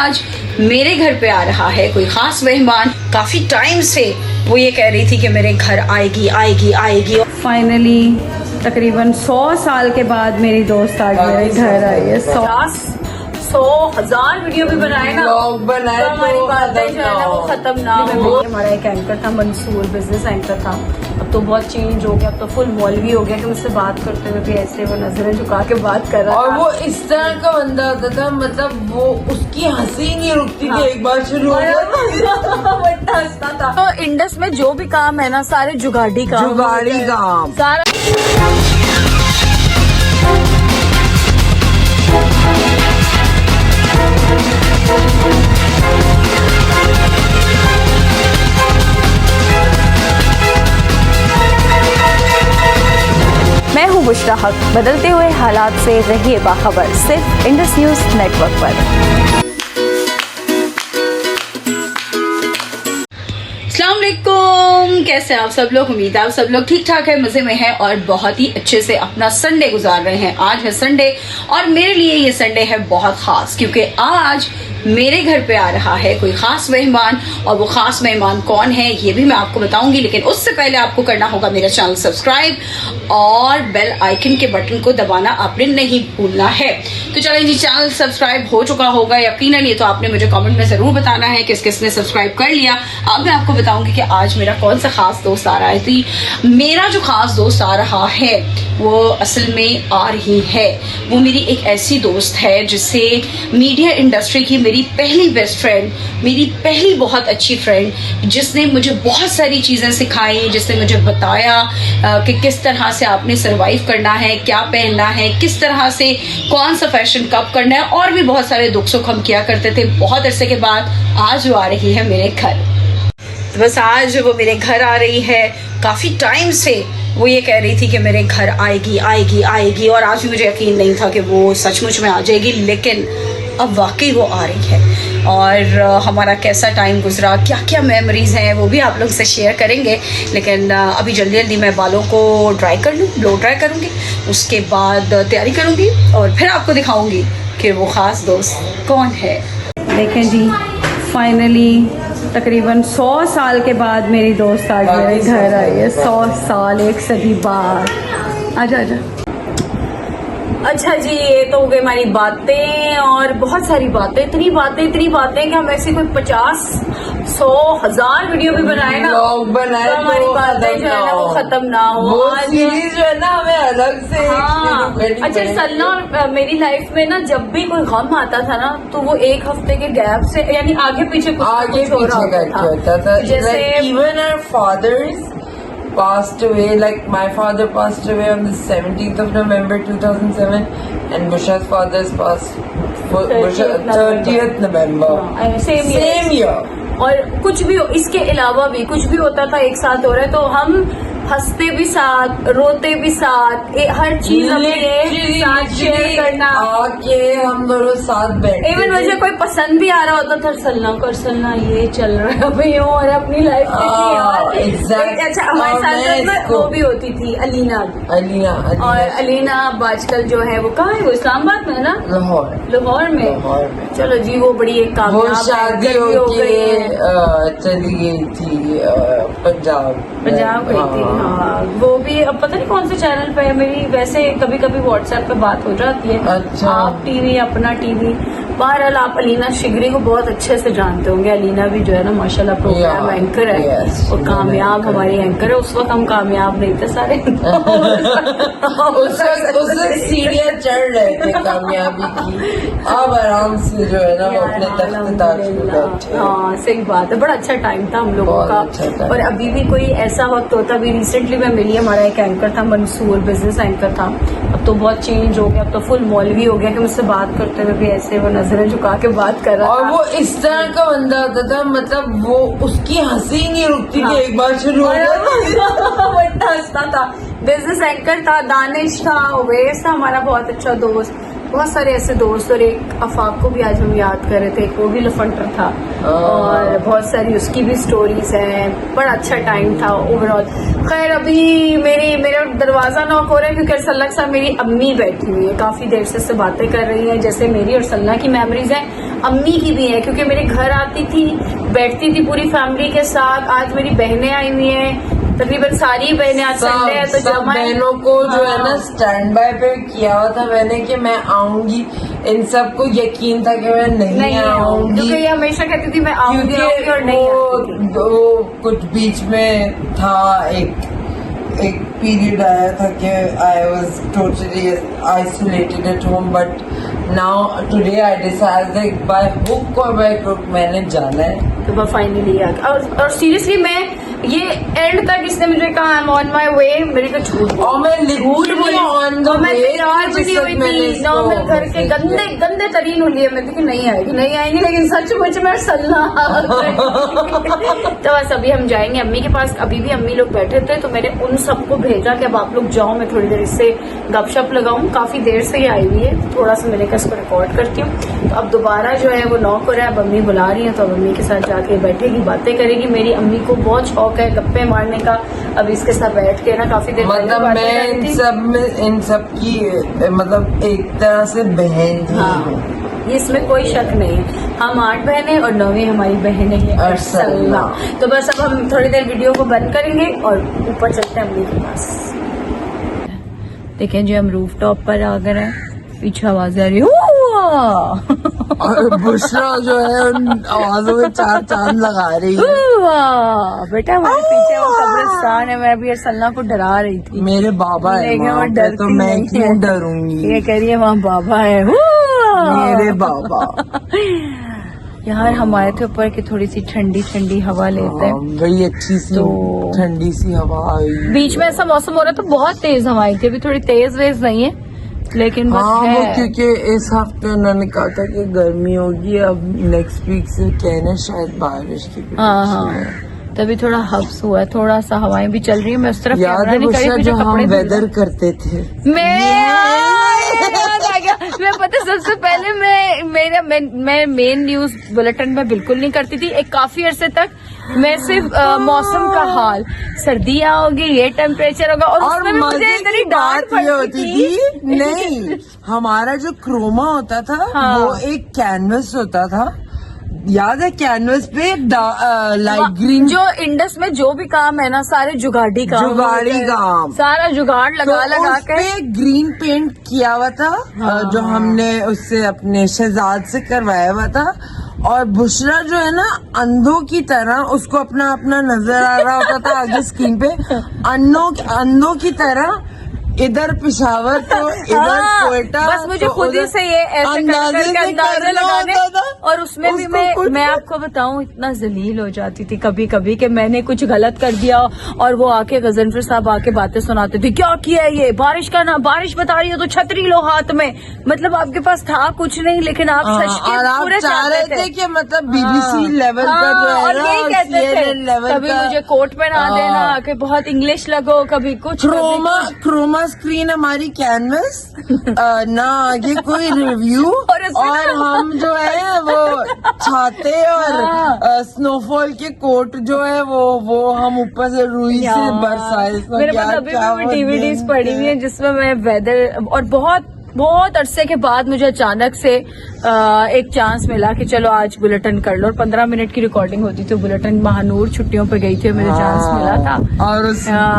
आज मेरे घर पे आ रहा है कोई खास मेहमान। काफी टाइम से वो ये कह रही थी कि मेरे घर आएगी आएगी आएगी। फाइनली तकरीबन 100 साल के बाद मेरी दोस्त आज मेरे घर आई है। 100,000 वीडियो भी बनाए ना, बनाए तो हमारी बातें जो है ना वो खत्म ना हो। हमारा एक एंकर था मंसूर, बिजनेस एंकर था, अब तो बहुत चेंज हो गया, अब तो फुल मौलवी हो गया कि मुझसे बात करते हुए भी ऐसे वो नजरें झुका के बात कर रहा और था। वो इस तरह का बंदा होता था, मतलब वो उसकी हंसी नहीं रुकती थी। एक बार शुरू हो बड़ा हंसता था। तो इंडस में जो भी काम है ना सारे जुगाड़ी काम सारा। मैं हूं बुशरा हक। बदलते हुए हालात से रहिए बाखबर, सिर्फ इंडस न्यूज नेटवर्क पर। अस्सलाम वालेकुम, कैसे हैं आप सब लोग? उम्मीद है आप सब लोग ठीक ठाक है, मजे में हैं और बहुत ही अच्छे से अपना संडे गुजार रहे हैं। आज है संडे और मेरे लिए ये संडे है बहुत खास, क्योंकि आज मेरे घर पे आ रहा है कोई खास मेहमान। और वो खास मेहमान कौन है ये भी मैं आपको बताऊंगी, लेकिन उससे पहले आपको करना होगा मेरा चैनल सब्सक्राइब और बेल आइकन के बटन को दबाना आपने नहीं भूलना है। तो चलें जी, चैनल सब्सक्राइब हो चुका होगा यकीनन, ये तो आपने मुझे कमेंट में जरूर बताना है किस किसने सब्सक्राइब कर लिया। अब मैं आपको बताऊंगी कि आज मेरा कौन सा खास दोस्त आ रहा है। तो मेरा जो खास दोस्त आ रहा है वो असल में आ रही है, वो मेरी एक ऐसी दोस्त है जिससे मीडिया इंडस्ट्री की मेरी पहली बेस्ट फ्रेंड, मेरी पहली बहुत अच्छी फ्रेंड, जिसने मुझे बहुत सारी चीज़ें सिखाई, जिसने मुझे बताया कि किस तरह से आपने सरवाइव करना है, क्या पहनना है, किस तरह से कौन सा फैशन कब करना है, और भी बहुत सारे दुख सुख हम किया करते थे। बहुत अरसे के बाद आज वो आ रही है मेरे घर। तो बस आज वो मेरे घर आ रही है। काफ़ी टाइम से वो ये कह रही थी कि मेरे घर आएगी आएगी आएगी, और आज भी मुझे यकीन नहीं था कि वो सचमुच में आ जाएगी, लेकिन अब वाकई वो आ रही है। और हमारा कैसा टाइम गुजरा, क्या क्या मेमोरीज़ हैं, वो भी आप लोग से शेयर करेंगे। लेकिन अभी जल्दी जल्दी मैं बालों को ड्राई कर लूँ, ब्लो ड्राई करूँगी, उसके बाद तैयारी करूँगी और फिर आपको दिखाऊँगी कि वो ख़ास दोस्त कौन है। देखें जी, फाइनली तकरीबन 100 साल के बाद मेरी दोस्त आज मेरे घर आई है। 100 साल, एक सदी बाद। आजा आजा। अच्छा जी, ये तो हो गई हमारी बातें, और बहुत सारी बातें, इतनी बातें कि हम ऐसे कोई 50,000 वीडियो भी बनाए ना, बनाए तो हमारी बातें जो है ना वो खत्म ना हो। वो सीरीज जो है ना हमें अलग से अच्छा, सल्ला और मेरी लाइफ में ना जब भी कोई गम आता था ना तो वो एक हफ्ते के गैप से, यानी आगे पीछे कुछ हो रहा होता था। जैसे even our fathers passed away, like my father passed away on the 17th of November 2007 and Bushra's father's passed 30th November, same year। और कुछ भी इसके अलावा भी कुछ भी होता था एक साथ हो रहा है, तो हम हंसते भी साथ, रोते भी साथ, हर चीज अपने साथ शेयर करना, आके हम दोनों साथ बैठे। इवन मुझे कोई पसंद भी आ रहा होता था, सलना ये चल रहा है भाई, और अपनी लाइफ में। अच्छा, हमारे साथ वो भी होती थी अलीना और अलीना आजकल जो है वो कहाँ है? वो इस्लामाबाद में है ना, लाहौर में। चलो जी, वो बड़ी एक कामयाब शादी हो गई, चली गई थी पंजाब गई थी। हाँ, वो भी अब पता नहीं कौन से चैनल पे है। मेरी वैसे कभी कभी व्हाट्सएप पे बात हो जाती है। अच्छा। आप टीवी, अपना टीवी। बहरहाल आप अलीना शिगरी को बहुत अच्छे से जानते होंगे। अलीना भी जो है ना माशाल्लाह प्रोग्राम एंकर है और कामयाब हमारी एंकर है। उस वक्त हम कामयाब नहीं थे सारे उस वक्त सीढ़ियाँ चढ़ रहे थे कामयाबी की। अब आराम से जो है ना अपने तख्त-ए-ताज पे बैठे। हाँ, सही बात है। बड़ा अच्छा टाइम था हम लोगों का। अच्छा, और अभी भी कोई ऐसा वक्त होता, अभी रिसेंटली मैं मिली, हमारा एक एंकर था मंसूर, बिजनेस एंकर था, अब तो बहुत चेंज हो गया, अब तो फुल मौलवी हो गया कि मुझसे बात करते हुए भी ऐसे वो नजरें झुका के बात कर रहा था। और वो इस तरह का बंदा होता था, मतलब वो उसकी हंसी नहीं रुकती थी। एक बार शुरू बड़ा हंसता था। बिजनेस एंकर था, दानिश था, ओवैस था हमारा बहुत अच्छा दोस्त। बहुत सारे ऐसे दोस्त, और एक अफाक को भी आज हम याद कर रहे थे, वो भी लफंटर था, और बहुत सारी उसकी भी स्टोरीज हैं। बड़ा अच्छा टाइम था ओवरऑल। खैर, अभी मेरा दरवाजा नॉक हो रहा है क्योंकि अरसल्ला के साथ मेरी अम्मी बैठी हुई है, काफी देर से बातें कर रही है, जैसे मेरी और सल्ला की मेमोरीज हैं। अम्मी की भी है, क्योंकि मेरे घर आती थी, बैठती थी पूरी फैमिली के साथ। आज मेरी बहनें आई हुई हैं, तकरीबन सारी बहनें, आज संडे है तो सब जमा है। बहनों को जो है ना हाँ। स्टैंड बाय पे किया हुआ था मैंने कि मैं आऊंगी। इन सबको यकीन था कि मैं नहीं आऊंगी, क्योंकि ये हमेशा कहती थी मैं आऊंगी आऊंगी और नहीं आती थी। वो कुछ बीच में था एक पीरियड आया था कि I was totally isolated at home, but now today I decided by hook और बाय क्रुक मैंने जाना है। तो मैं फाइनली आ गई। और सीरियसली मैं ये एंड तक इसने मुझे कहा आई एम ऑन माई वे, मेरे को झूठ और मैं लिटरली ऑन द और मैं वे तैयार भी नहीं हुई थी ना, मैं घर के गंदे गंदे तरीन हो लिए, मैं देखी नहीं आएंगी, लेकिन सचमुच में सल्ला तो बस अभी हम जाएंगे अम्मी के पास। अभी भी अम्मी लोग बैठे थे तो मैंने उन सबको भेजा कि अब आप लोग जाओ, मैं थोड़ी देर इससे गपशप लगाऊं। काफी देर से ही आई हुई है, थोड़ा सा मैंने कहा इसको रिकॉर्ड करती हूँ। तो अब दोबारा जो है वो नॉक हो रहा है, अब अम्मी बुला रही है, तो अब अम्मी के साथ जाके बैठेगी, बातें करेगी। मेरी अम्मी को बहुत शौक है गप्पे मारने का, अब इसके साथ बैठ के ना काफी देर मतलब मैं इन सब की मतलब एक तरह से बहन ही हूँ। इसमें कोई शक नहीं है। हम 8 बहनें और 9वीं हमारी बहन है अरसला। तो बस अब हम थोड़ी देर वीडियो को बंद करेंगे और ऊपर चलते हैं अम्मी के पास। देखें जी हम रूफ टॉप पर आ गए हैं, पीछे आवाज आ रही है और बुशरा जो है उन आवाजों में 4 चांद लगा रही है। बेटा हमारे पीछे वो कब्रिस्तान है, मैं अभी अरसला को डरा रही थी। मेरे बाबा है लेकिन वो वहाँ पे, डरती तो मैं नहीं क्यों है। डरूंगी। ये कह रही है वहाँ बाबा है। मेरे बाबा यार हम आए थे ऊपर की थोड़ी सी ठंडी ठंडी हवा लेते हैं। बड़ी अच्छी सी तो- ठंडी सी हवा आई। बीच में ऐसा मौसम हो रहा था, बहुत तेज हवा आई थी, अभी थोड़ी तेज वेज नहीं है, लेकिन बस हाँ वो है। क्योंकि इस हफ्ते उन्होंने कहा था कि गर्मी होगी, अब नेक्स्ट वीक से कहना शायद बारिश की हाँ हाँ तभी थोड़ा हब्स हुआ है, थोड़ा सा हवाएं भी चल रही है। मैं उस तरफ याद कैमरा है नहीं कर रही बुशरा थी, जो मुझे हम कपड़े धुलने- वेदर करते थे। मैं पता सबसे पहले मैं मेन न्यूज बुलेटिन में बिल्कुल नहीं करती थी एक काफी अरसे तक। मैं सिर्फ मौसम का हाल, सर्दियाँ होगी, ये टेम्परेचर होगा, और उसमें भी मुझे इतनी डांट बात ये होती पड़ती थी नहीं, हमारा जो क्रोमा होता था हाँ। वो एक कैनवस होता था, याद है? कैनवस पे लाइट ग्रीन जो इंडस में जो भी काम है ना, सारे जुगाड़ी काम जुगाड़ी होते हैं। काम। सारा जुगाड़ लगा लगा उस के पे ग्रीन पेंट किया हुआ था, जो हमने उससे अपने शहजाद से करवाया हुआ था। और बुशरा जो है ना अंधों की तरह, उसको अपना अपना नजर आ रहा होता था आगे स्क्रीन पे, अंधों की तरह इधर पिशावर तो इधर कोयटा। बस मुझे तो खुद ही से ये ऐसे करके अंदाजे लगाने, और उसमें भी मैं आपको बताऊं इतना जलील हो जाती थी कभी कभी कि मैंने कुछ गलत कर दिया और वो आके गजनफर साहब आके बातें सुनाते थे, क्या किया है ये, बारिश का ना, बारिश बता रही हो तो छतरी लो हाथ में। मतलब आपके पास था कुछ नहीं, लेकिन आप सच के और आप पूरे चाह रहे थे कि मतलब BBC लेवल का जो है और ना, यही कहते थे, CNN लेवल कभी का। मुझे कोर्ट में ना देना कि बहुत इंग्लिश लगो, कभी कुछ क्रोमा स्क्रीन हमारी कैनवस, ना आगे कोई रिव्यू, और हम जो है वो छाते और स्नोफॉल के कोट जो है वो हम ऊपर से रुई से बरसाए। मेरे पास अभी भी DVDs पड़ी हुई है जिसमें मैं वेदर, और बहुत अरसे के बाद मुझे अचानक से एक चांस मिला कि चलो आज बुलेटिन कर लो, और 15 मिनट की रिकॉर्डिंग होती थी बुलेटिन। महानूर छुट्टियों पे गई थी, मुझे चांस मिला था, और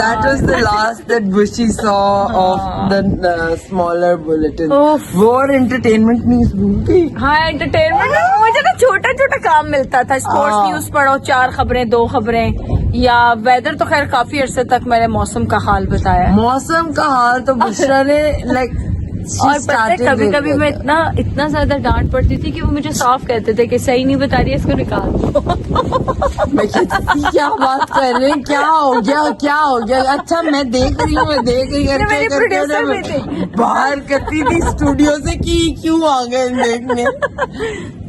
that was the last that Bushi saw of the smaller bulletin. वो और एंटरटेनमेंट न्यूज भूलती। हाँ एंटरटेनमेंट मुझे ना छोटा छोटा काम मिलता था, स्पोर्ट्स न्यूज पढ़ो, 4 खबरें 2 खबरें, या वेदर तो खैर काफी अरसे तक मैंने मौसम का हाल बताया। मौसम का हाल तो बुशरा ने लाइक, और पता है कभी कभी मैं इतना ज्यादा डांट पड़ती थी कि वो मुझे साफ कहते थे कि सही नहीं बता रही है, इसको निकाल दो। मैं कहती थी क्या बात कर रहे हैं, क्या हो गया, अच्छा मैं देख रही हूँ करके बाहर करती थी स्टूडियो से कि क्यों आ गए देखने।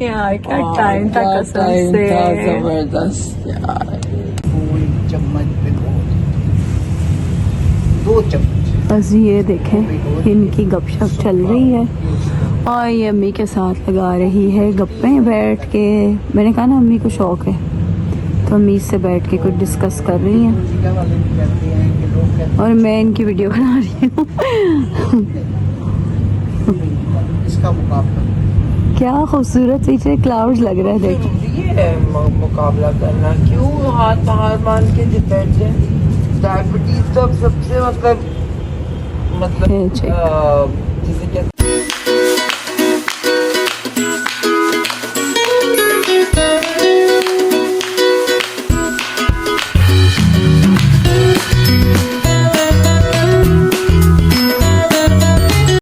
यार क्या टाइम था कसम से, जबरदस्त यार। चम्मच पे 2 चम्मच। बस ये देखें इनकी गपशप चल रही है और ये अम्मी के साथ लगा रही है गप्पे बैठ के। मैंने कहा ना अम्मी को शौक है, तो अम्मी से बैठ के कुछ डिस्कस कर रही हैं और मैं इनकी वीडियो बना रही हूँ। इसका मुकाबला क्या खूबसूरत पीछे क्लाउड्स लग रहे हैं देख। जरूरी है मुकाबला करना, क्यों हाथ हार मान के बैठ जाए। डायबिटीज तो अब सबसे मतलब है, check। जिसे कहते